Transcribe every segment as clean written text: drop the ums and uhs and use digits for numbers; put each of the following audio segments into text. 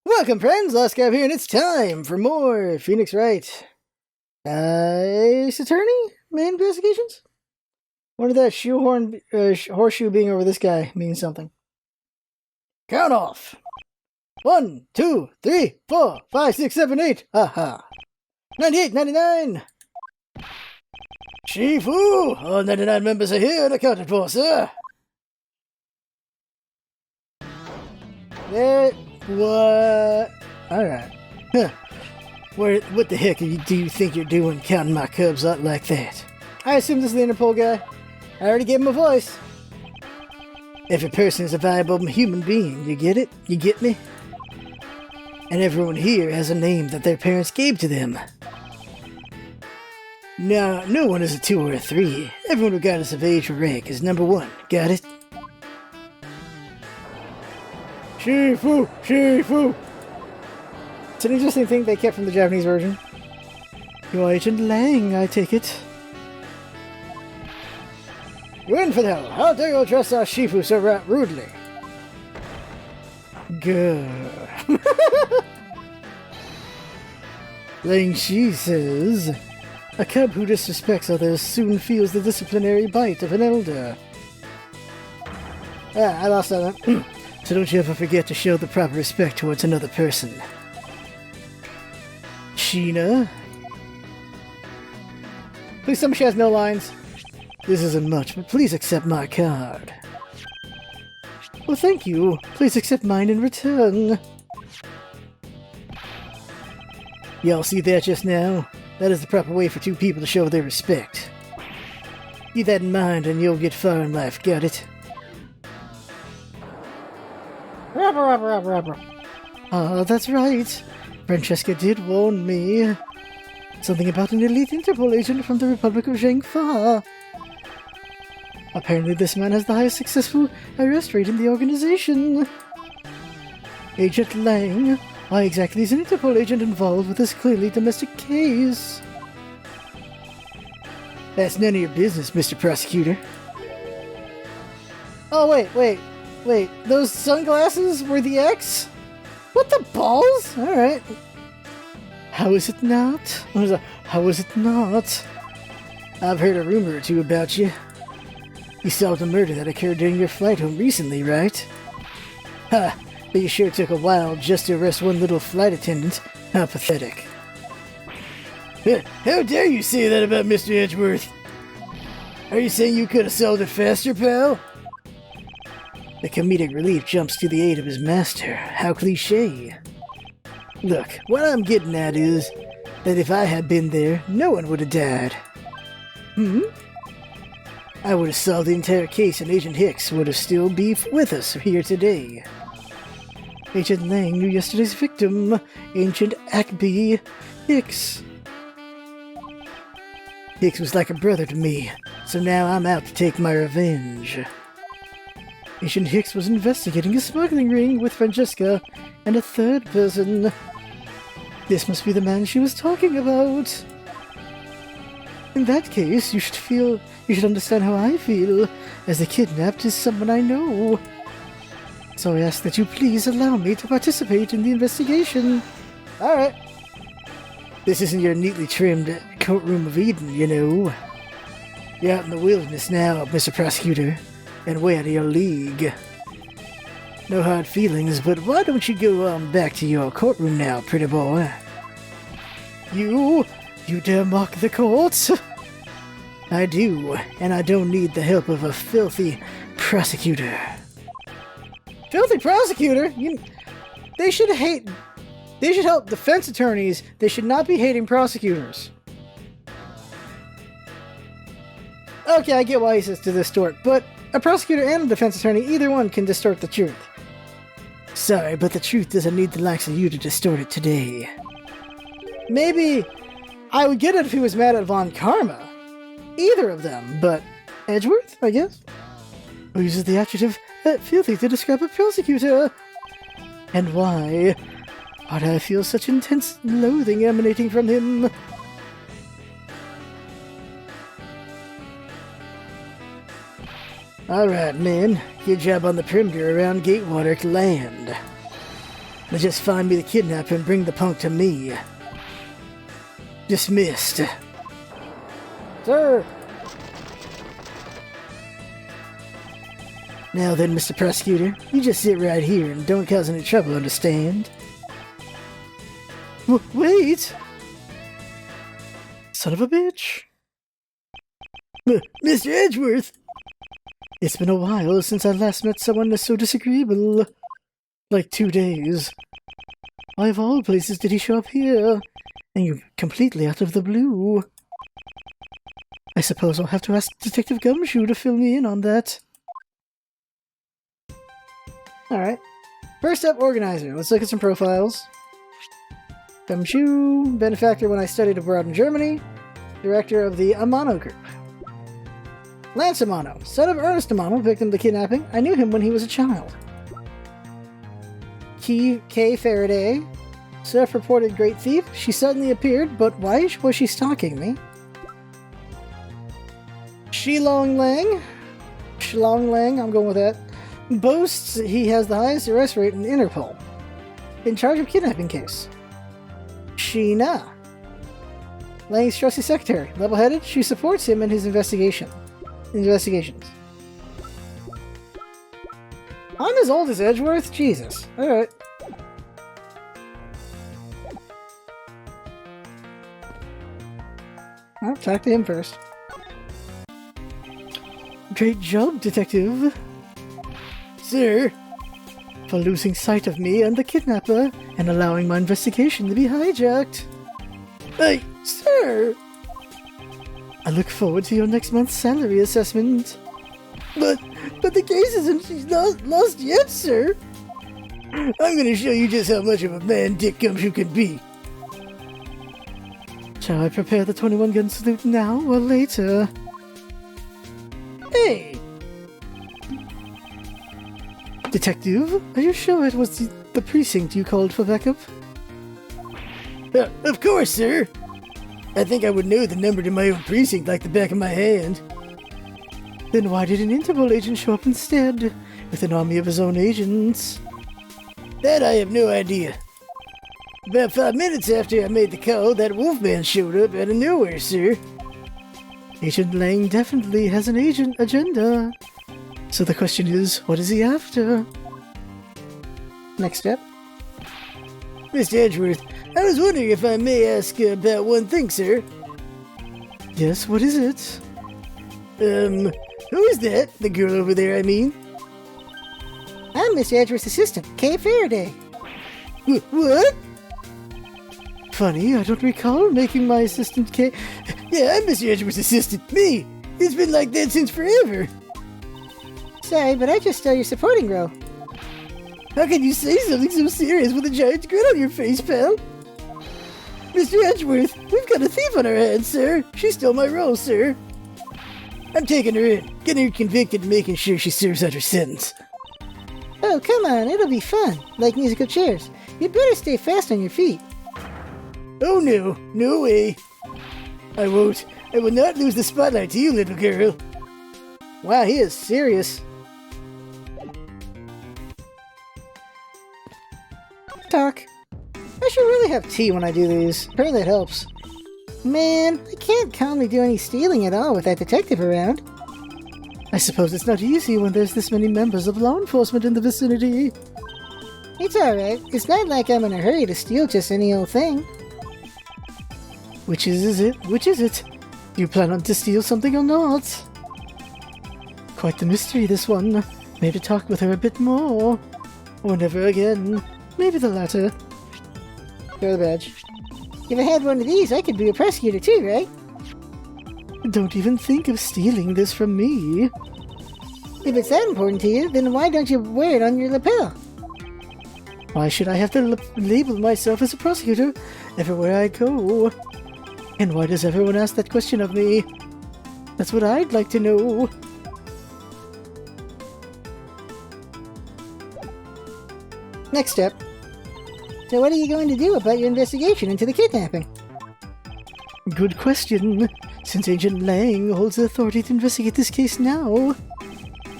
Welcome, friends! LostScarf here, and it's time for more Phoenix Wright. Ace Attorney? Main investigations? One of that shoehorn, horseshoe being over this guy means something. Count off! 1, 2, 3, 4, 5, 6, 7, 8. Haha. 98, 99. Shifu! All 99 members are here and accounted for, sir. There. What? Alright. Huh. What the heck do you think you're doing counting my cubs up like that? I assume this is the Interpol guy. I already gave him a voice. Every person is a viable human being, you get it? You get me? And everyone here has a name that their parents gave to them. No one is a 2 or a 3. Everyone regardless of age or rank is number 1. Got it? Shifu! Shifu! It's an interesting thing they kept from the Japanese version. You're Agent Lang, I take it. You're infidel! How dare you address our Shifu so rudely? Grrr. Lang Shi says, a cub who disrespects others soon feels the disciplinary bite of an elder. I lost that one. So don't you ever forget to show the proper respect towards another person. Sheena? Please tell me she has no lines. This isn't much, but please accept my card. Well, thank you. Please accept mine in return. Y'all see that just now? That is the proper way for two people to show their respect. Keep that in mind and you'll get far in life, got it? Ah, that's right. Francesca did warn me. Something about an elite Interpol agent from the Republic of Zhengfa. Apparently this man has the highest successful arrest rate in the organization. Agent Lang, why exactly is an Interpol agent involved with this clearly domestic case? That's none of your business, Mr. Prosecutor. Oh, wait. Those sunglasses were the X? What the balls? Alright. How is it not? How is it not? I've heard a rumor or two about you. You solved a murder that occurred during your flight home recently, right? Ha! But you sure took a while just to arrest one little flight attendant. How pathetic. How dare you say that about Mr. Edgeworth? Are you saying you could have solved it faster, pal? The comedic relief jumps to the aid of his master. How cliché. Look, what I'm getting at is that if I had been there, no one would have died. I would have solved the entire case and Agent Hicks would have still be with us here today. Agent Lang knew yesterday's victim, Agent Ackby Hicks. Hicks was like a brother to me, so now I'm out to take my revenge. Agent Hicks was investigating a smuggling ring with Francesca and a third person. This must be the man she was talking about. In that case, you should understand how I feel, as the kidnapped is someone I know. So I ask that you please allow me to participate in the investigation. Alright. This isn't your neatly trimmed courtroom of Eden, you know. You're out in the wilderness now, Mr. Prosecutor, and way out of your league. No hard feelings, but why don't you go on back to your courtroom now, pretty boy? You dare mock the courts? I do, and I don't need the help of a filthy prosecutor. Filthy prosecutor? They should help defense attorneys. They should not be hating prosecutors. Okay, I get why he says to distort, but a prosecutor and a defense attorney, either one can distort the truth. Sorry, but the truth doesn't need the likes of you to distort it today. Maybe I would get it if he was mad at Von Karma. Either of them, but Edgeworth, I guess? Who uses the adjective filthy to describe a prosecutor? And why? Why do I feel such intense loathing emanating from him? Alright, men. Good job on the perimeter around Gatewater to land. Now just find me the kidnapper and bring the punk to me. Dismissed. Sir! Now then, Mr. Prosecutor, you just sit right here and don't cause any trouble, understand? Wait! Son of a bitch! Mr. Edgeworth! It's been a while since I last met someone so disagreeable. Like 2 days. Why of all places did he show up here? And you completely out of the blue. I suppose I'll have to ask Detective Gumshoe to fill me in on that. Alright. First up, Organizer. Let's look at some profiles. Gumshoe, benefactor when I studied abroad in Germany. Director of the Amano Group. Lance Amano, son of Ernest Amano, victim of the kidnapping. I knew him when he was a child. K. Faraday, self-reported great thief. She suddenly appeared, but why was she stalking me? Shilong Lang, I'm going with that. Boasts he has the highest arrest rate in Interpol. In charge of kidnapping case. Sheena. Lang's trusty secretary. Level-headed, she supports him in his investigations. I'm as old as Edgeworth? Jesus. Alright. I'll talk to him first. Great job, Detective. Sir, for losing sight of me and the kidnapper and allowing my investigation to be hijacked. Hey, sir! I look forward to your next month's salary assessment. But the case isn't lost yet, sir. I'm gonna show you just how much of a man Dick Gumshoe can be. Shall I prepare the 21-gun salute now or later? Hey! Detective, are you sure it was the precinct you called for backup? Of course, sir. I think I would know the number to my own precinct like the back of my hand. Then why did an Interpol agent show up instead, with an army of his own agents? That I have no idea. About 5 minutes after I made the call, that wolfman showed up out of nowhere, sir. Agent Lang definitely has an agent agenda. So the question is, what is he after? Next step. Mr. Edgeworth, I was wondering if I may ask about one thing, sir. Yes, what is it? Who is that? The girl over there, I mean? I'm Mr. Edgeworth's assistant, Kay Faraday. What? Funny, I don't recall making my assistant Kay... Yeah, I'm Mr. Edgeworth's assistant, me! It's been like that since forever! Sorry, but I just stole your supporting role. How can you say something so serious with a giant grin on your face, pal? Mr. Edgeworth, we've got a thief on our hands, sir. She stole my role, sir. I'm taking her in, getting her convicted and making sure she serves out her sentence. Oh, come on, it'll be fun, like musical chairs. You'd better stay fast on your feet. Oh no, no way. I won't. I will not lose the spotlight to you, little girl. Wow, he is serious. Talk. I should really have tea when I do these. Apparently that helps. Man, I can't calmly do any stealing at all with that detective around. I suppose it's not easy when there's this many members of law enforcement in the vicinity. It's alright. It's not like I'm in a hurry to steal just any old thing. Which is it? Which is it? Do you plan on to steal something or not? Quite the mystery, this one. Maybe talk with her a bit more. Or never again. Maybe the latter. Throw the badge. If I had one of these, I could be a prosecutor too, right? Don't even think of stealing this from me. If it's that important to you, then why don't you wear it on your lapel? Why should I have to label myself as a prosecutor everywhere I go? And why does everyone ask that question of me? That's what I'd like to know. Next step. So what are you going to do about your investigation into the kidnapping? Good question. Since Agent Lang holds the authority to investigate this case now,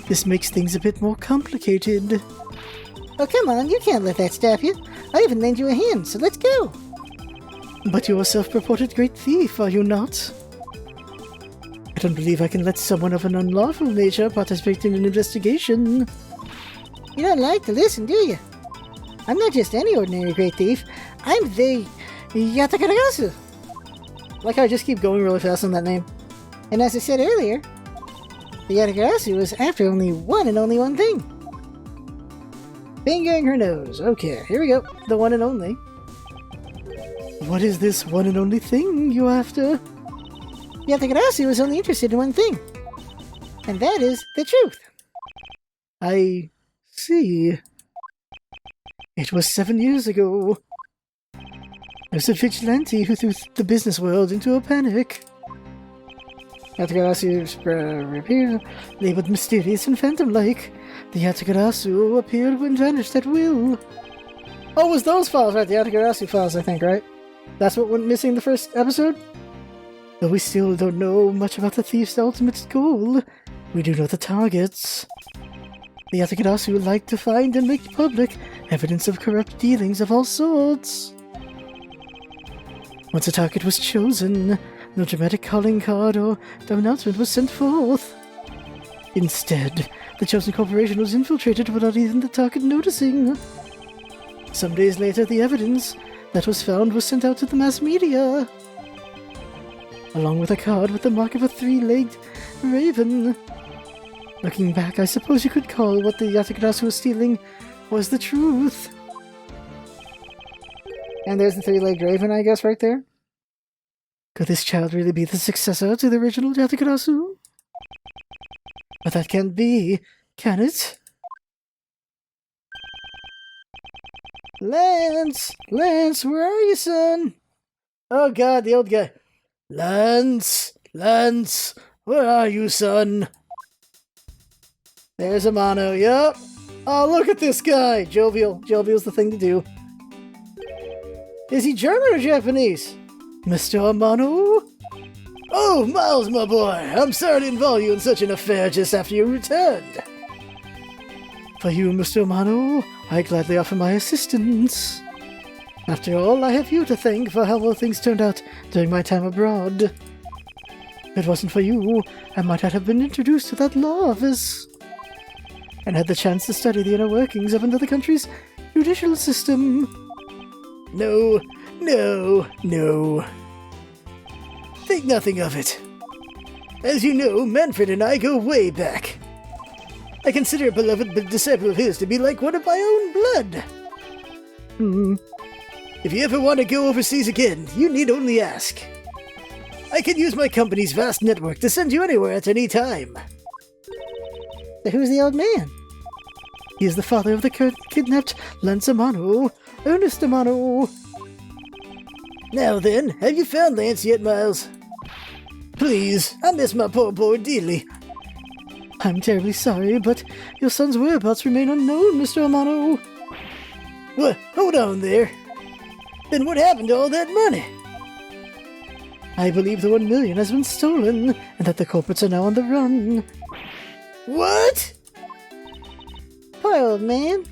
this makes things a bit more complicated. Oh, come on, you can't let that stop you. I even lend you a hand, so let's go. But you're a self-purported great thief, are you not? I don't believe I can let someone of an unlawful nature participate in an investigation. You don't like to listen, do you? I'm not just any ordinary great thief. I'm the Yatakarasu. Like how I just keep going really fast on that name. And as I said earlier, the Yatakarasu was after only one and only one thing. Fingering her nose. Okay, here we go. The one and only. What is this one and only thing you're after? Yatakarasu was only interested in one thing. And that is the truth. I see. It was 7 years ago. There's a vigilante who threw the business world into a panic. Yatakarasu's appeared, labeled mysterious and phantom-like. The Yatakarasu appeared and vanished at will. Oh, it was those files, right? The Yatakarasu files, I think, right? That's what went missing in the first episode? Though we still don't know much about the thief's ultimate goal, we do know the targets. The Yatakarasu would like to find and make public evidence of corrupt dealings of all sorts. Once a target was chosen, no dramatic calling card or announcement was sent forth. Instead, the chosen corporation was infiltrated without even the target noticing. Some days later, the evidence that was found was sent out to the mass media, along with a card with the mark of a three-legged raven. Looking back, I suppose you could call what the Yatakarasu was stealing was the truth. And there's the three-legged raven, I guess, right there. Could this child really be the successor to the original Yatakarasu? But that can't be, can it? Lance! Lance, where are you, son? Oh god, the old guy. Lance! Lance! Where are you, son? There's Amano, yup. Oh, look at this guy! Jovial. Jovial's the thing to do. Is he German or Japanese? Mr. Amano? Oh, Miles, my boy! I'm sorry to involve you in such an affair just after you returned. For you, Mr. Amano, I gladly offer my assistance. After all, I have you to thank for how well things turned out during my time abroad. If it wasn't for you, I might not have been introduced to that law office, and had the chance to study the inner workings of another country's judicial system. No, no, no. Think nothing of it. As you know, Manfred and I go way back. I consider a beloved disciple of his to be like one of my own blood. If you ever want to go overseas again, you need only ask. I can use my company's vast network to send you anywhere at any time. So who's the old man? He is the father of the kidnapped Lance Amano, Ernest Amano. Now then, have you found Lance yet, Miles? Please, I miss my poor boy dearly. I'm terribly sorry, but your son's whereabouts remain unknown, Mr. Amano. What? Hold on there. Then what happened to all that money? I believe the 1 million has been stolen, and that the culprits are now on the run. What? Poor old man.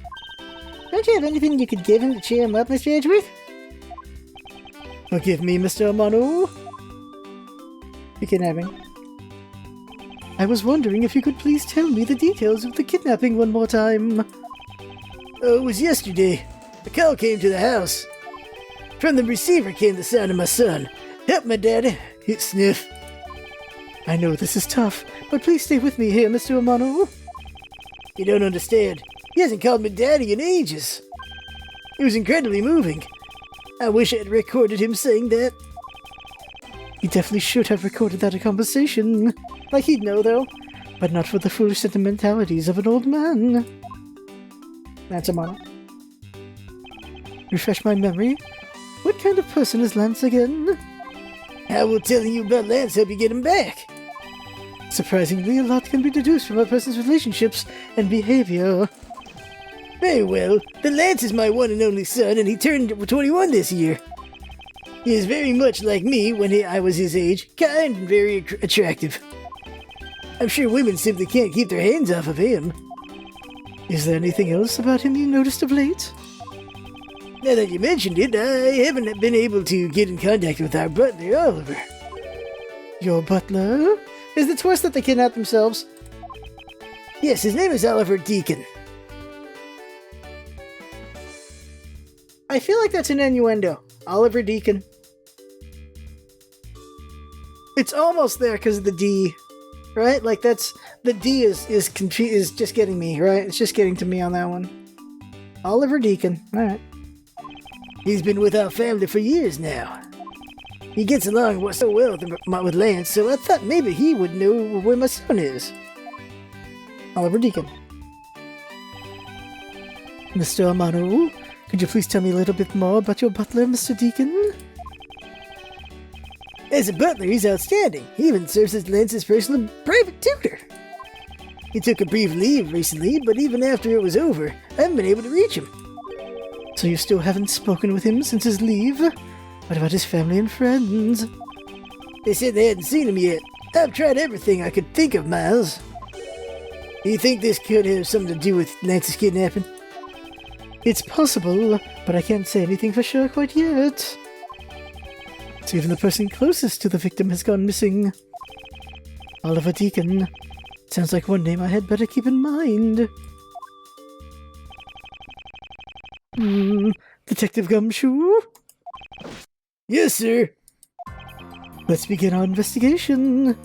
Don't you have anything you could give him to cheer him up, Mr. Edgeworth? Forgive me, Mr. Amano. The kidnapping. I was wondering if you could please tell me the details of the kidnapping one more time. Oh, it was yesterday. A call came to the house. From the receiver came the sound of my son. Help my daddy. Hit sniff. I know this is tough, but please stay with me here, Mr. Amano. You don't understand. He hasn't called me daddy in ages. It was incredibly moving. I wish I had recorded him saying that. He definitely should have recorded that conversation. Like he'd know, though. But not for the foolish sentimentalities of an old man. Lance Amano. Refresh my memory. What kind of person is Lance again? How will telling you about Lance help you get him back? Surprisingly, a lot can be deduced from a person's relationships and behavior. Very well. The Lance is my one and only son, and he turned 21 this year. He is very much like me when I was his age, kind and very attractive. I'm sure women simply can't keep their hands off of him. Is there anything else about him you noticed of late? Now that you mentioned it, I haven't been able to get in contact with our butler, Oliver. Your butler? Is the twist that they kidnapped themselves? Yes, his name is Oliver Deacon. I feel like that's an innuendo. Oliver Deacon. It's almost there because of the D, right? Like that's the D is just getting me, right? It's just getting to me on that one. Oliver Deacon. All right. He's been with our family for years now. He gets along so well with Lance, so I thought maybe he would know where my son is. Oliver Deacon. Mr. Amano, could you please tell me a little bit more about your butler, Mr. Deacon? As a butler, he's outstanding. He even serves as Lance's personal private tutor. He took a brief leave recently, but even after it was over, I haven't been able to reach him. So you still haven't spoken with him since his leave? What about his family and friends? They said they hadn't seen him yet. I've tried everything I could think of, Miles. Do you think this could have something to do with Lance's kidnapping? It's possible, but I can't say anything for sure quite yet. So even the person closest to the victim has gone missing. Oliver Deacon. Sounds like one name I had better keep in mind. Detective Gumshoe? Yes, sir. Let's begin our investigation.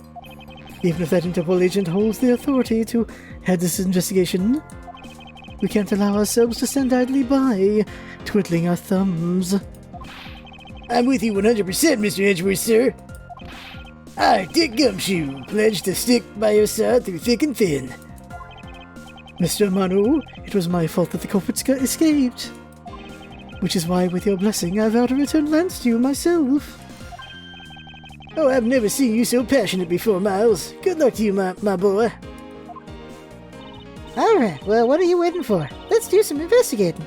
Even if that Interpol agent holds the authority to head this investigation, we can't allow ourselves to stand idly by, twiddling our thumbs. I'm with you 100%, Mr. Edgeworth, sir. I, Dick Gumshoe, pledge to stick by your side through thick and thin. Mr. Amano, it was my fault that the culprits escaped. Which is why, with your blessing, I vow to return Lance to you myself. Oh, I've never seen you so passionate before, Miles. Good luck to you, my boy. Alright, well, what are you waiting for? Let's do some investigating.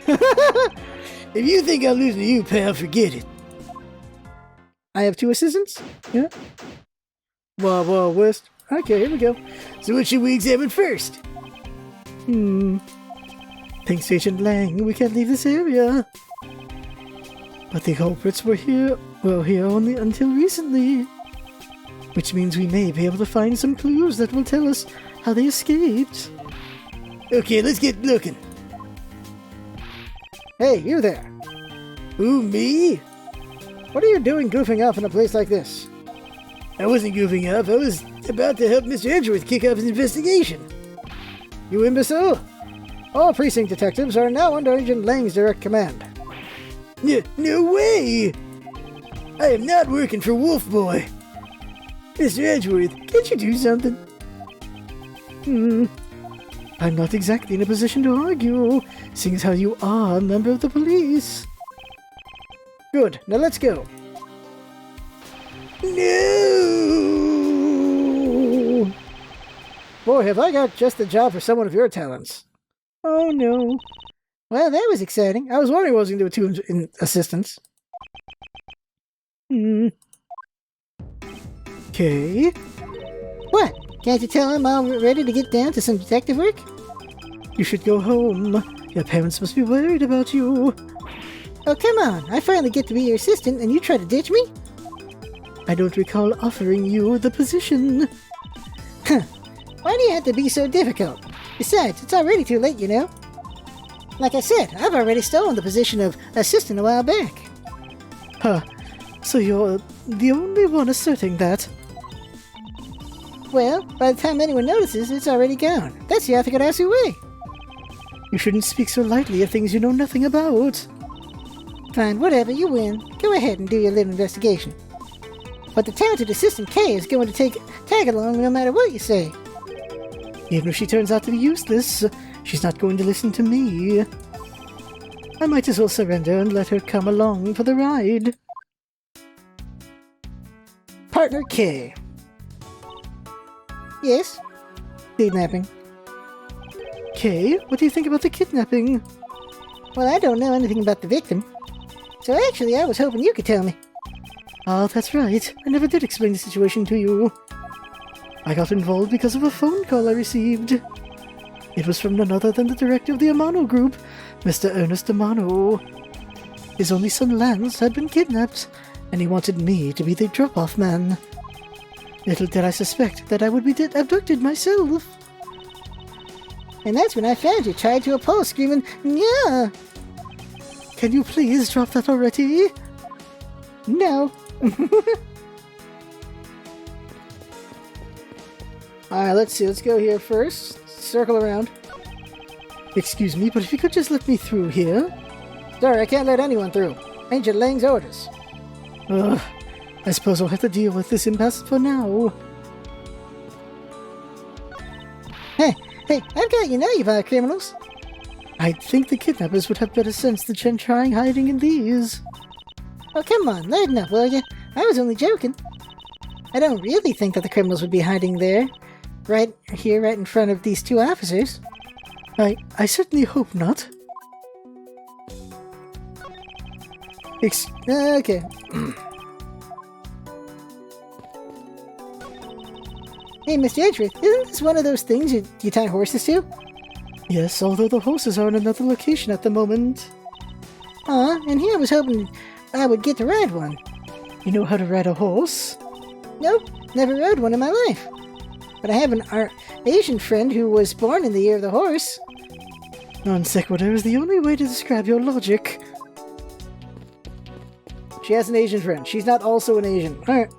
If you think I'm losing to you, pal, forget it. I have 2 assistants? Yeah. Wild West. Okay, here we go. So what should we examine first? Thanks to Agent Lang, we can't leave this area. But the culprits were here only until recently. Which means we may be able to find some clues that will tell us how they escaped. Okay, let's get looking. Hey, you there. Who, me? What are you doing goofing off in a place like this? I wasn't goofing off. I was about to help Mr. Edgeworth kick off his investigation. You imbecile? All precinct detectives are now under Agent Lang's direct command. No way! I am not working for Wolf Boy. Mr. Edgeworth, can't you do something? I'm not exactly in a position to argue, seeing as how you are a member of the police. Good, now let's go. No! Boy, have I got just the job for someone of your talents. Oh no. Well, that was exciting. I was wondering what I was going to do with 2 assistants. Okay. What? Can't you tell I'm all ready to get down to some detective work? You should go home. Your parents must be worried about you. Oh, come on. I finally get to be your assistant and you try to ditch me? I don't recall offering you the position. Huh. Why do you have to be so difficult? Besides, it's already too late, you know. Like I said, I've already stolen the position of assistant a while back. Huh. So you're the only one asserting that? Well, by the time anyone notices, it's already gone. That's the ethical ass way. You shouldn't speak so lightly of things you know nothing about. Fine, whatever, you win. Go ahead and do your little investigation. But the talented assistant Kay is going to tag along no matter what you say. Even if she turns out to be useless, she's not going to listen to me. I might as well surrender and let her come along for the ride. Partner K. Yes? Kidnapping. Kay, what do you think about the kidnapping? Well, I don't know anything about the victim. So actually, I was hoping you could tell me. Oh, that's right. I never did explain the situation to you. I got involved because of a phone call I received. It was from none other than the director of the Amano Group, Mr. Ernest Amano. His only son Lance had been kidnapped, and he wanted me to be the drop-off man. Little did I suspect that I would be abducted myself. And that's when I found you tied to a pole screaming, "Yeah!" Can you please drop that already? No. Alright, let's see. Let's go here first. Circle around. Excuse me, but if you could just let me through here. Sorry, I can't let anyone through. Agent Lang's orders. Ugh. I suppose I'll have to deal with this impasse for now. Hey, I've got you now, you vile criminals. I'd think the kidnappers would have better sense than trying hiding in these. Oh, come on, lighten up, will ya? I was only joking. I don't really think that the criminals would be hiding there. Right here, right in front of these two officers. I certainly hope not. Okay. Hey, Mr. Edgeworth, isn't this one of those things you tie horses to? Yes, although the horses are in another location at the moment. Aw, and here I was hoping I would get to ride one. You know how to ride a horse? Nope, never rode one in my life. But I have an Asian friend who was born in the year of the horse. Non sequitur is the only way to describe your logic. She has an Asian friend. She's not also an Asian. Alright.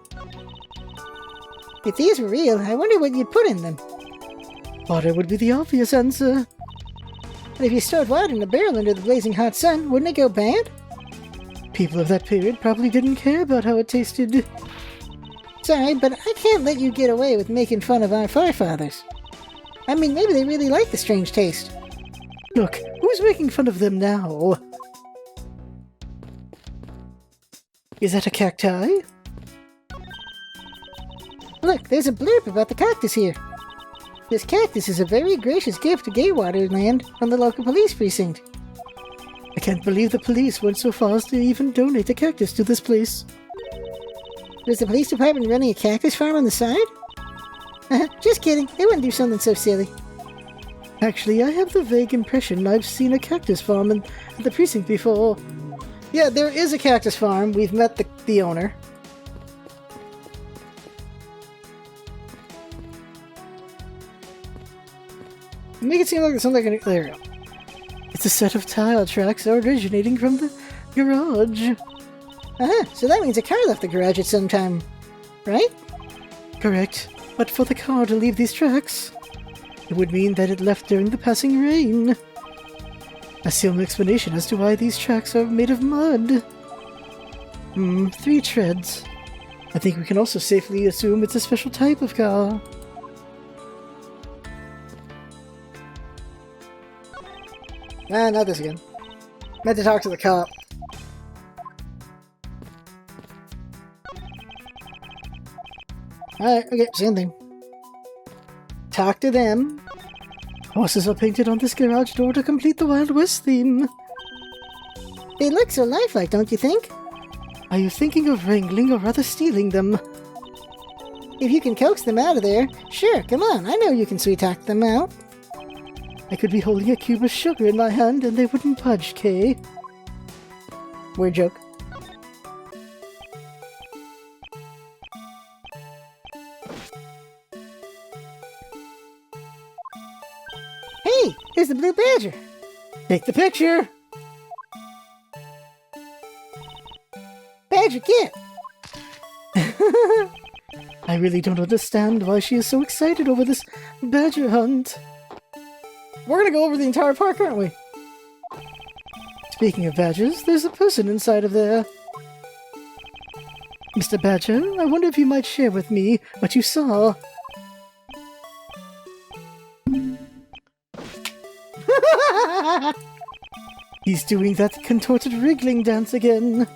If these were real, I wonder what you'd put in them. Water would be the obvious answer. But if you stored water in a barrel under the blazing hot sun, wouldn't it go bad? People of that period probably didn't care about how it tasted. Sorry, but I can't let you get away with making fun of our forefathers. I mean, maybe they really like the strange taste. Look, who's making fun of them now? Is that a cacti? Look, there's a blurb about the cactus here. This cactus is a very gracious gift to Gaywater Land from the local police precinct. I can't believe the police went so far as to even donate a cactus to this place. Was the police department running a cactus farm on the side? Just kidding, they wouldn't do something so silly. Actually, I have the vague impression I've seen a cactus farm at the precinct before. Yeah, there is a cactus farm. We've met the owner. Make it seem like it's something like there we go. It's a set of tire tracks originating from the garage. So that means a car left the garage at some time, right? Correct. But for the car to leave these tracks, it would mean that it left during the passing rain. That's the only explanation as to why these tracks are made of mud. 3 treads. I think we can also safely assume it's a special type of car. Ah, not this again. Meant to talk to the cop. Alright, okay, same thing. Talk to them. Horses are painted on this garage door to complete the Wild West theme. They look so lifelike, don't you think? Are you thinking of wrangling or rather stealing them? If you can coax them out of there, sure, come on, I know you can sweet-talk them out. I could be holding a cube of sugar in my hand and they wouldn't budge, Kay. Weird joke. Hey, here's the blue badger. Take the picture! Badger, get! I really don't understand why she is so excited over this badger hunt. We're gonna go over the entire park, aren't we? Speaking of badgers, there's a person inside of there. Mr. Badger, I wonder if you might share with me what you saw. He's doing that contorted wriggling dance again.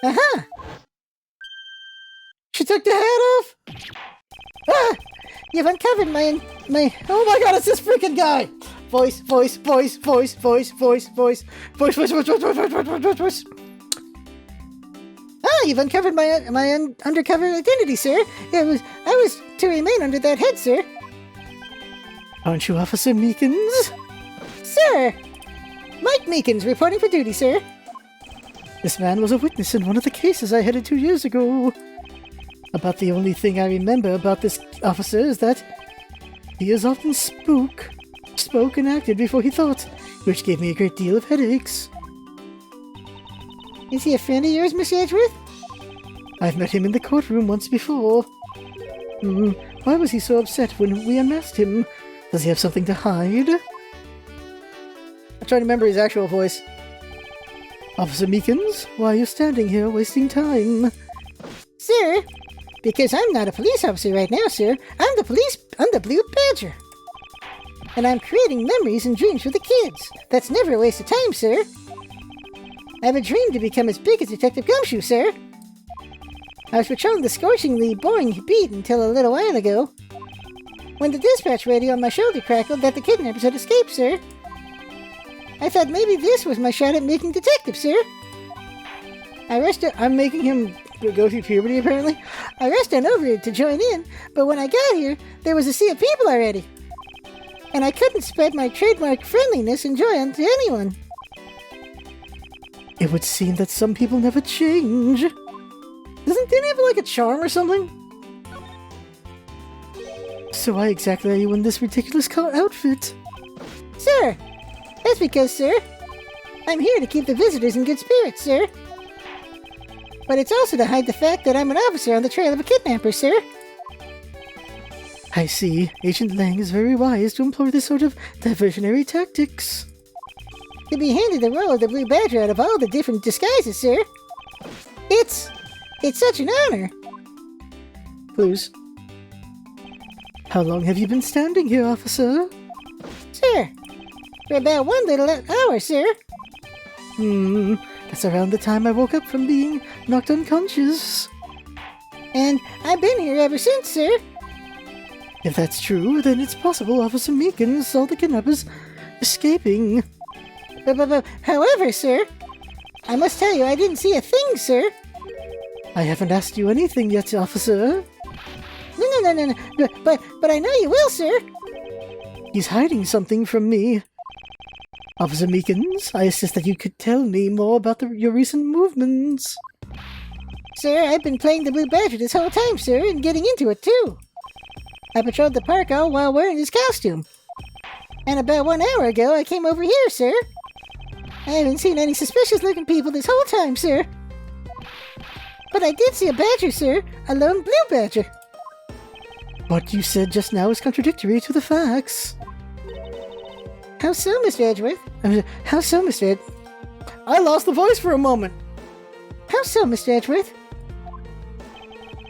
Aha! She took the head off! Ah! You've uncovered my... Oh my god, it's this freaking guy! Voice. Ah, you've uncovered my undercover identity, sir. I was to remain under that head, sir. Aren't you Officer Meekins? Sir! Mike Meekins reporting for duty, sir. This man was a witness in one of the cases I headed 2 years ago. About the only thing I remember about this officer is that he is often spoke and acted before he thought, which gave me a great deal of headaches. Is he a friend of yours, Mr. Edgeworth? I've met him in the courtroom once before. Why was he so upset when we unmasked him? Does he have something to hide? I'm trying to remember his actual voice. Officer Meekins, why are you standing here wasting time? Sir, because I'm not a police officer right now, sir. I'm the Blue Badger. And I'm creating memories and dreams for the kids. That's never a waste of time, sir. I have a dream to become as big as Detective Gumshoe, sir. I was patrolling the scorchingly boring beat until a little while ago, when the dispatch radio on my shoulder crackled that the kidnappers had escaped, sir. I thought maybe this was my shot at making detective, sir. I'm making him go through puberty, apparently. I rushed on over to join in, but when I got here, there was a sea of people already. And I couldn't spread my trademark friendliness and joy onto anyone. It would seem that some people never change. Doesn't Danny have like a charm or something? So why exactly are you in this ridiculous outfit? Sir, that's because, sir, I'm here to keep the visitors in good spirits, sir. But it's also to hide the fact that I'm an officer on the trail of a kidnapper, sir. I see. Agent Lang is very wise to employ this sort of diversionary tactics. To be handed the role of the Blue Badger out of all the different disguises, sir. It's such an honor. Please. How long have you been standing here, officer? Sir, for about one little hour, sir. That's around the time I woke up from being knocked unconscious. And I've been here ever since, sir. If that's true, then it's possible Officer Meekins saw the kidnappers escaping. However, sir, I must tell you I didn't see a thing, sir. I haven't asked you anything yet, officer. No. But I know you will, sir. He's hiding something from me. Officer Meekins, I insist that you could tell me more about your recent movements. Sir, I've been playing the Blue Badger this whole time, sir, and getting into it, too. I patrolled the park all while wearing his costume. And about 1 hour ago, I came over here, sir. I haven't seen any suspicious-looking people this whole time, sir. But I did see a badger, sir. A lone blue badger. What you said just now is contradictory to the facts. How so, Mr. Edgeworth? How so, Mr. Ed... I lost the voice for a moment. How so, Mr. Edgeworth?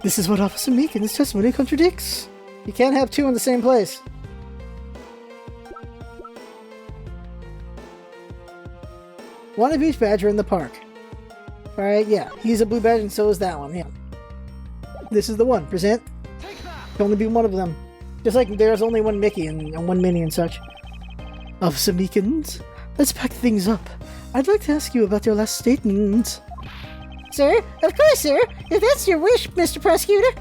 This is what Officer Meekins' testimony contradicts. You can't have two in the same place. One of each badger in the park. Alright, yeah. He's a blue badger and so is that one, yeah. This is the one. Present. Can only be one of them. Just like there's only one Mickey and one Minnie and such. Officer Meekins, let's pack things up. I'd like to ask you about your last statement. Sir? Of course, sir. If that's your wish, Mr. Prosecutor.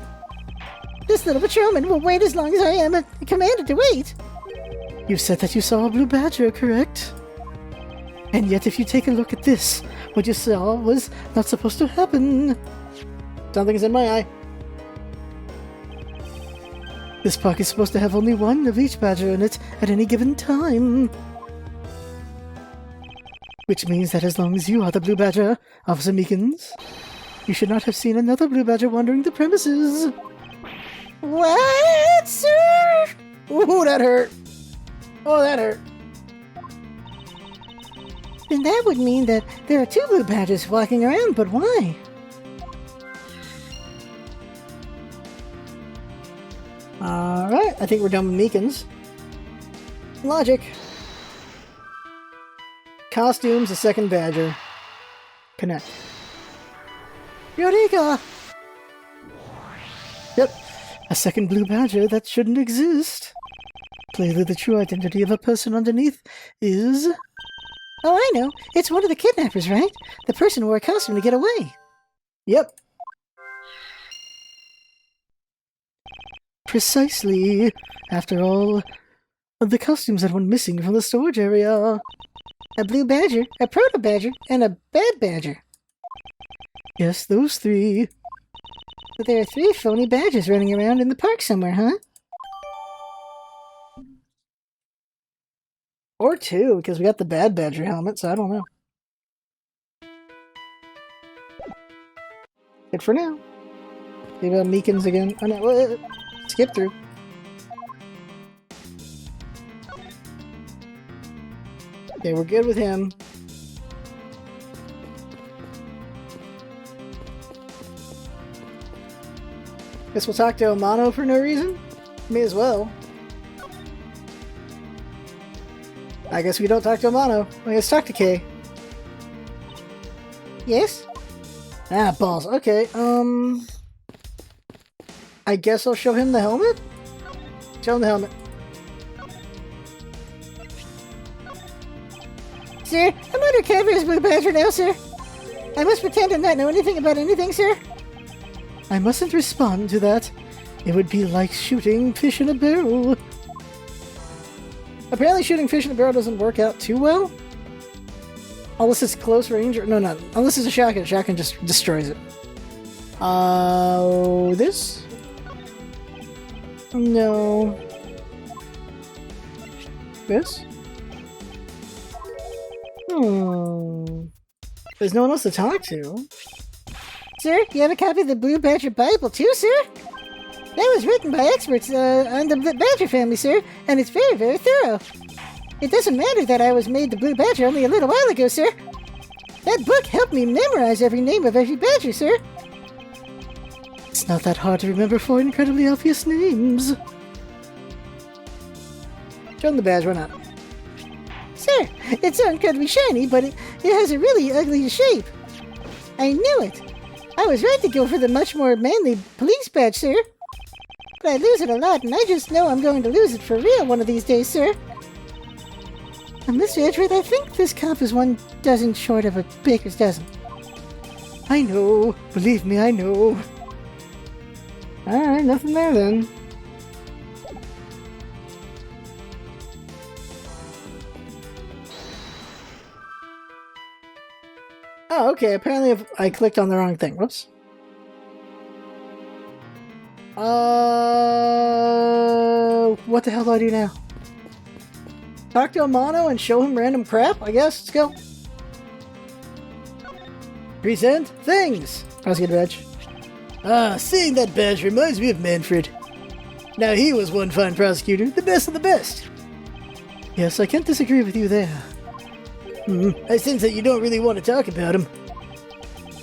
This little patrolman will wait as long as I am commanded to wait. You said that you saw a blue badger, correct? And yet if you take a look at this, what you saw was not supposed to happen. Something's in my eye. This park is supposed to have only one of each badger in it at any given time. Which means that as long as you are the blue badger, Officer Meekins, you should not have seen another blue badger wandering the premises. What, sir? Ooh, that hurt. Oh, that hurt. Then that would mean that there are two blue badgers walking around, but why? Alright, I think we're done with Meekins. Logic. Costumes, a second badger. Connect. Eureka! Yep, a second blue badger that shouldn't exist. Clearly the true identity of a person underneath is... Oh, I know. It's one of the kidnappers, right? The person who wore a costume to get away. Yep. Precisely. After all, of the costumes that went missing from the storage area. A blue badger, a proto badger, and a bad badger. Yes, those 3. But there are 3 phony badgers running around in the park somewhere, huh? Or 2, because we got the bad badger helmet, so I don't know. Good for now. Maybe Meekins again. Oh no, skip through. Okay, we're good with him. Guess we'll talk to Amano for no reason? May as well. I guess we don't talk to Amano. Let's talk to Kay. Yes? Ah, balls. Okay, I guess I'll show him the helmet? Show him the helmet. Sir, I'm undercover as Blue Badger now, sir. I must pretend to not know anything about anything, sir. I mustn't respond to that. It would be like shooting fish in a barrel. Apparently shooting fish in a barrel doesn't work out too well. Unless it's close range, or no, not unless it's a shotgun. Shotgun just destroys it. This? No. This? There's no one else to talk to. Sir, you have a copy of the Blue Badger Bible too, sir? That was written by experts on the Badger family, sir, and it's very, very thorough. It doesn't matter that I was made the Blue Badger only a little while ago, sir. That book helped me memorize every name of every badger, sir. It's not that hard to remember 4 incredibly obvious names. Show him the badge, why not? Sir, it's so incredibly shiny, but it has a really ugly shape. I knew it. I was right to go for the much more manly police badge, sir. But I lose it a lot, and I just know I'm going to lose it for real one of these days, sir. And Mr. Edgeworth, I think this cop is 1 dozen short of a baker's dozen. I know. Believe me, I know. Alright, nothing there then. Oh, okay, apparently I clicked on the wrong thing. Whoops. What the hell do I do now? Talk to Amano and show him random crap, I guess? Let's go. Present things! Prosecutor badge. Ah, seeing that badge reminds me of Manfred. Now he was one fine prosecutor, the best of the best. Yes, I can't disagree with you there. I sense that you don't really want to talk about him.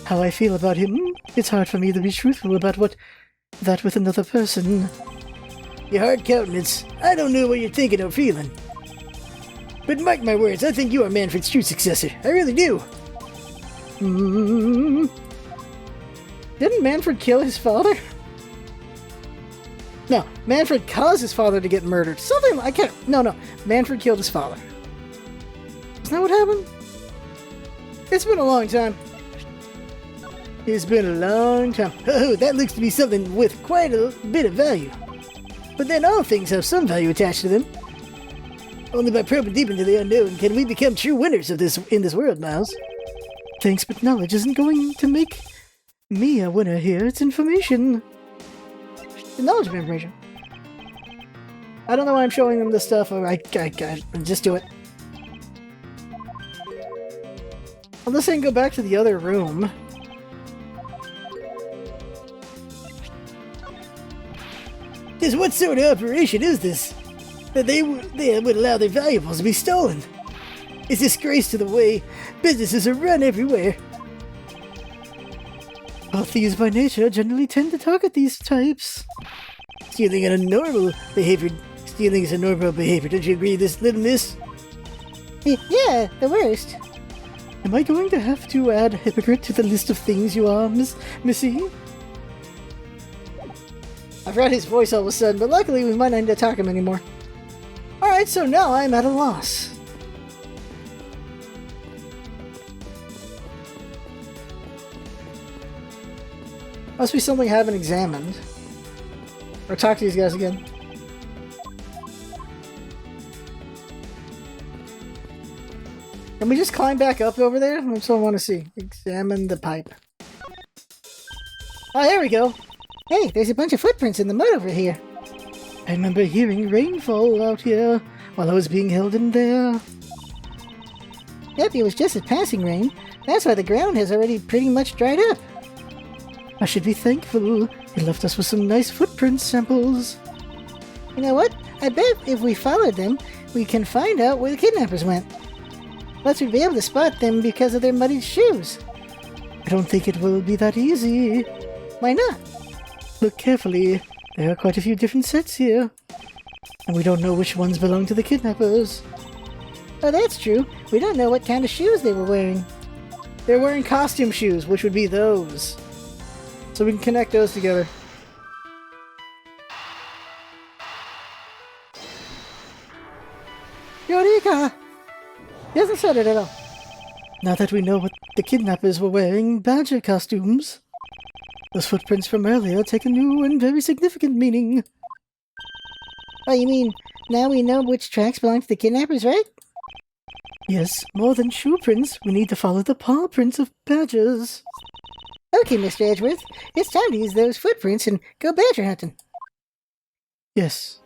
How I feel about him? It's hard for me to be truthful about that with another person. Your hard countenance. I don't know what you're thinking or feeling. But mark my words, I think you are Manfred's true successor. I really do. Didn't Manfred kill his father? No, Manfred caused his father to get murdered. Something I can't. No. Manfred killed his father. Isn't that what happened? It's been a long time. It's been a long time. Oh, that looks to be something with quite a bit of value. But then all things have some value attached to them. Only by probing deep into the unknown can we become true winners of this in this world, Miles. Thanks, but knowledge isn't going to make me a winner here. It's information. The knowledge of information. I don't know why I'm showing them this stuff. I just do it. Unless I can go back to the other room. Just what sort of operation is this? That they would allow their valuables to be stolen? It's a disgrace to the way businesses are run everywhere. Well, thieves by nature generally tend to target these types. Stealing is a normal behavior. Don't you agree, little miss? Yeah, the worst. Am I going to have to add hypocrite to the list of things you are, Missy? I forgot his voice all of a sudden, but luckily we might not need to talk him anymore. Alright, so now I'm at a loss. Must be something I haven't examined. Or talk to these guys again. me just climb back up over there? That's what I want to see. Examine the pipe. Oh, there we go. Hey, there's a bunch of footprints in the mud over here. I remember hearing rainfall out here while I was being held in there. Yep, it was just a passing rain. That's why the ground has already pretty much dried up. I should be thankful. It left us with some nice footprint samples. You know what? I bet if we followed them, we can find out where the kidnappers went. Plus, we'd be able to spot them because of their muddied shoes. I don't think it will be that easy. Why not? Look carefully. There are quite a few different sets here. And we don't know which ones belong to the kidnappers. Oh, that's true. We don't know what kind of shoes they were wearing. They're wearing costume shoes, which would be those. So we can connect those together. Eureka! He hasn't said it at all. Now that we know what the kidnappers were wearing, badger costumes, those footprints from earlier take a new and very significant meaning. Oh, you mean now we know which tracks belong to the kidnappers, right? Yes, more than shoe prints, we need to follow the paw prints of badgers. Okay, Mr. Edgeworth, it's time to use those footprints and go badger hunting. Yes.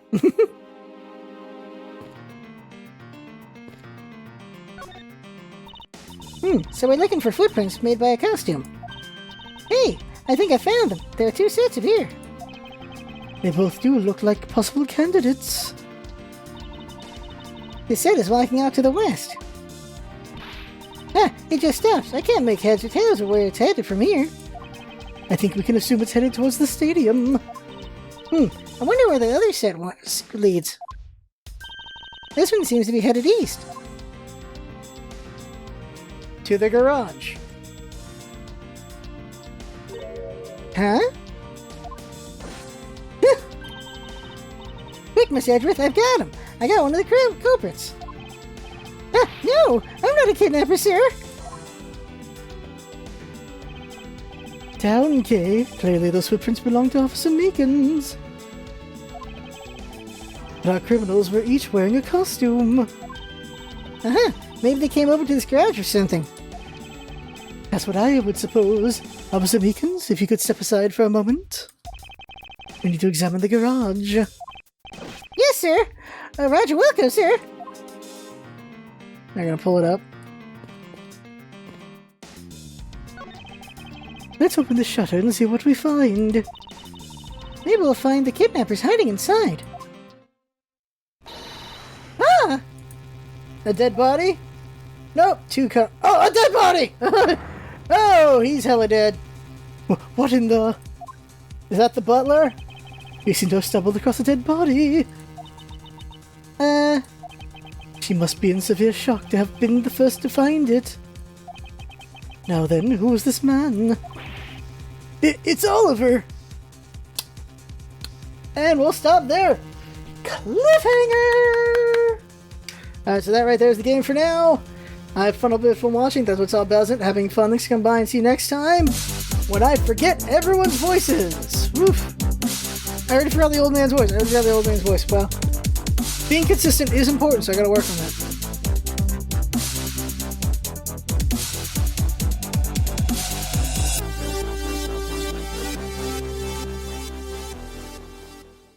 So we're looking for footprints made by a costume. Hey, I think I found them. There are two sets of here. They both do look like possible candidates. This set is walking out to the west. Ah, it just stops. I can't make heads or tails of where it's headed from here. I think we can assume it's headed towards the stadium. I wonder where the other set leads. This one seems to be headed east. To the garage. Huh? Quick, Miss Edgeworth, I've got him. I got one of the culprits. Ah, no, I'm not a kidnapper, sir. Down, Kay. Clearly those footprints belong to Officer Meekins. But our criminals were each wearing a costume. Uh-huh. Maybe they came over to this garage or something. That's what I would suppose. Officer Meekins, if you could step aside for a moment. We need to examine the garage. Yes, sir. Roger Wilco, sir. I'm gonna pull it up. Let's open the shutter and see what we find. Maybe we'll find the kidnappers hiding inside. Ah! A dead body? Nope, oh, a dead body! Oh, he's hella dead. What in the... Is that the butler? You seem to have stumbled across a dead body. She must be in severe shock to have been the first to find it. Now then, who is this man? It's Oliver! And we'll stop there. Cliffhanger! Alright, so that right there is the game for now. I have fun a bit from watching. That's what's all about it. Having fun. Thanks for coming by and see you next time when I forget everyone's voices. Oof. I already forgot the old man's voice. Well, being consistent is important, so I gotta work on that.